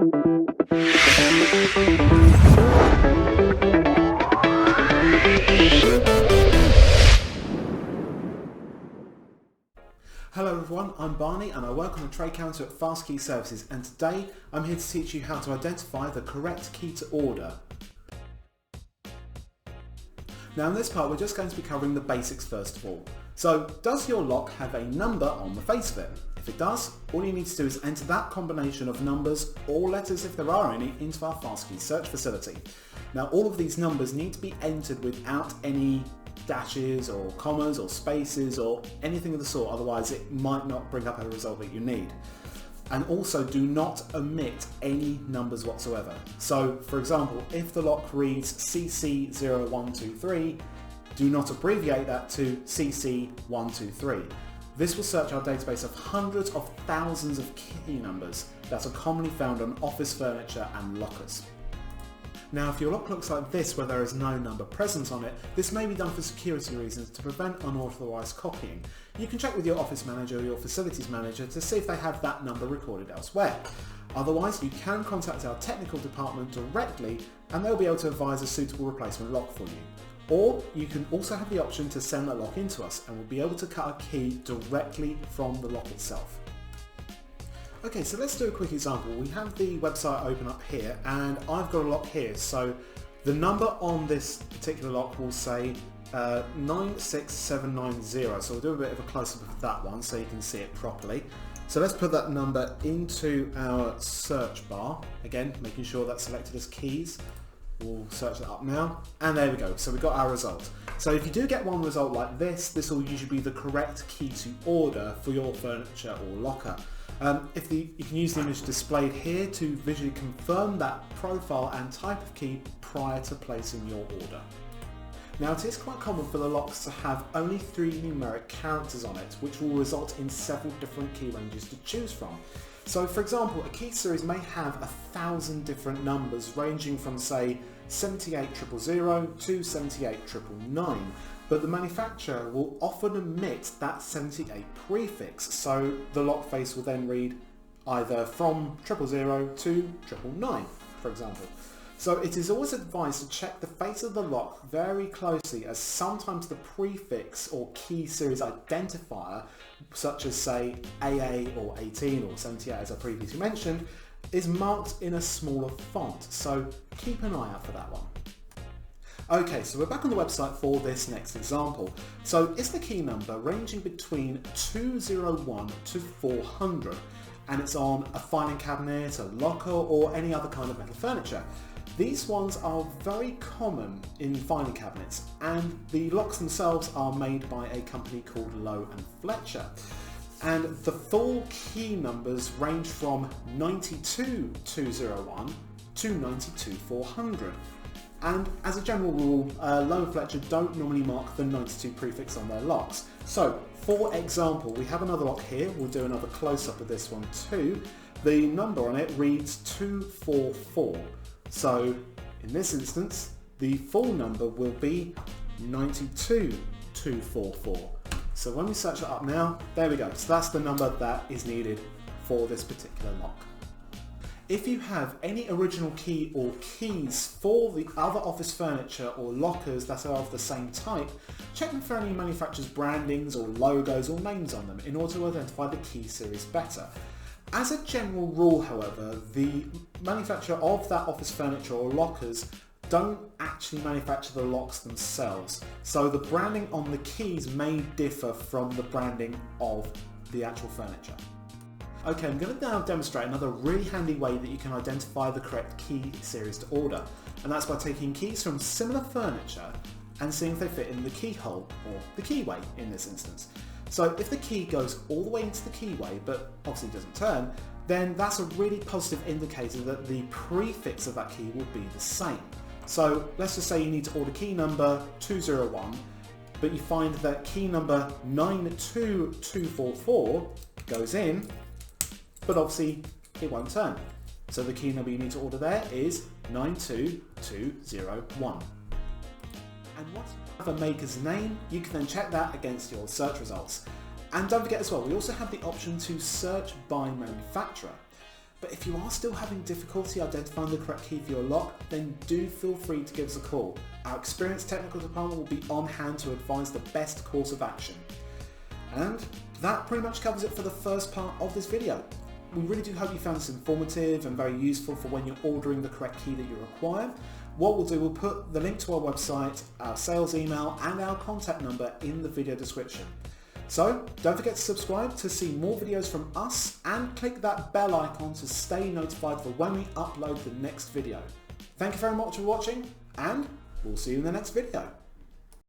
Hello everyone, I'm Barney and I work on the trade counter at FastKey Services, and today I'm here to teach you how to identify the correct key to order. Now in this part we're just going to be covering the basics first of all. So does your lock have a number on the face of it? If it does, all you need to do is enter that combination of numbers or letters if there are any into our FastKey search facility. Now all of these numbers need to be entered without any dashes or commas or spaces or anything of the sort, otherwise it might not bring up a result that you need. And also do not omit any numbers whatsoever. So for example, if the lock reads CC0123, do not abbreviate that to CC123. This will search our database of hundreds of thousands of key numbers that are commonly found on office furniture and lockers. Now if your lock looks like this where there is no number present on it, this may be done for security reasons to prevent unauthorised copying. You can check with your office manager or your facilities manager to see if they have that number recorded elsewhere. Otherwise you can contact our technical department directly and they'll be able to advise a suitable replacement lock for you. Or you can also have the option to send that lock into us and we'll be able to cut a key directly from the lock itself. Okay, so let's do a quick example. We have the website open up here and I've got a lock here. So the number on this particular lock will say 96790. So we'll do a bit of a close-up of that one so you can see it properly. So let's put that number into our search bar. Again, making sure that's selected as keys. We'll search that up now. And there we go. So we've got our result. So if you do get one result like this, this will usually be the correct key to order for your furniture or locker. You can use the image displayed here to visually confirm that profile and type of key prior to placing your order. Now it is quite common for the locks to have only 3 numeric characters on it, which will result in several different key ranges to choose from. So for example, a key series may have 1,000 different numbers ranging from say 78000 to 78999. But the manufacturer will often omit that 78 prefix, so the lock face will then read either from 000 to 999, for example. So it is always advised to check the face of the lock very closely, as sometimes the prefix or key series identifier, such as say AA or 18 or 78 as I previously mentioned, is marked in a smaller font, so keep an eye out for that one. Okay, so we're back on the website for this next example. So it's the key number ranging between 201 to 400 and it's on a filing cabinet, a locker or any other kind of metal furniture. These ones are very common in filing cabinets and the locks themselves are made by a company called Lowe and Fletcher. And the full key numbers range from 92201 to 92400. And as a general rule, Lowe and Fletcher don't normally mark the 92 prefix on their locks. So, for example, we have another lock here. We'll do another close-up of this one too. The number on it reads 244. So, in this instance, the full number will be 92244. So when we search it up now, there we go. So that's the number that is needed for this particular lock. If you have any original key or keys for the other office furniture or lockers that are of the same type, check them for any manufacturer's brandings or logos or names on them in order to identify the key series better. As a general rule, however, the manufacturer of that office furniture or lockers don't actually manufacture the locks themselves, so the branding on the keys may differ from the branding of the actual furniture. Okay, I'm going to now demonstrate another really handy way that you can identify the correct key series to order, and that's by taking keys from similar furniture and seeing if they fit in the keyhole, or the keyway in this instance. So if the key goes all the way into the keyway but obviously doesn't turn, then that's a really positive indicator that the prefix of that key will be the same. So let's just say you need to order key number 201, but you find that key number 92244 goes in, but obviously it won't turn. So the key number you need to order there is 92201. And once you have a maker's name, you can then check that against your search results. And don't forget as well, we also have the option to search by manufacturer. But if you are still having difficulty identifying the correct key for your lock, then do feel free to give us a call. Our experienced technical department will be on hand to advise the best course of action. And that pretty much covers it for the first part of this video. We really do hope you found this informative and very useful for when you're ordering the correct key that you require. What we'll do, we'll put the link to our website, our sales email and our contact number in the video description. So don't forget to subscribe to see more videos from us and click that bell icon to stay notified for when we upload the next video. Thank you very much for watching and we'll see you in the next video.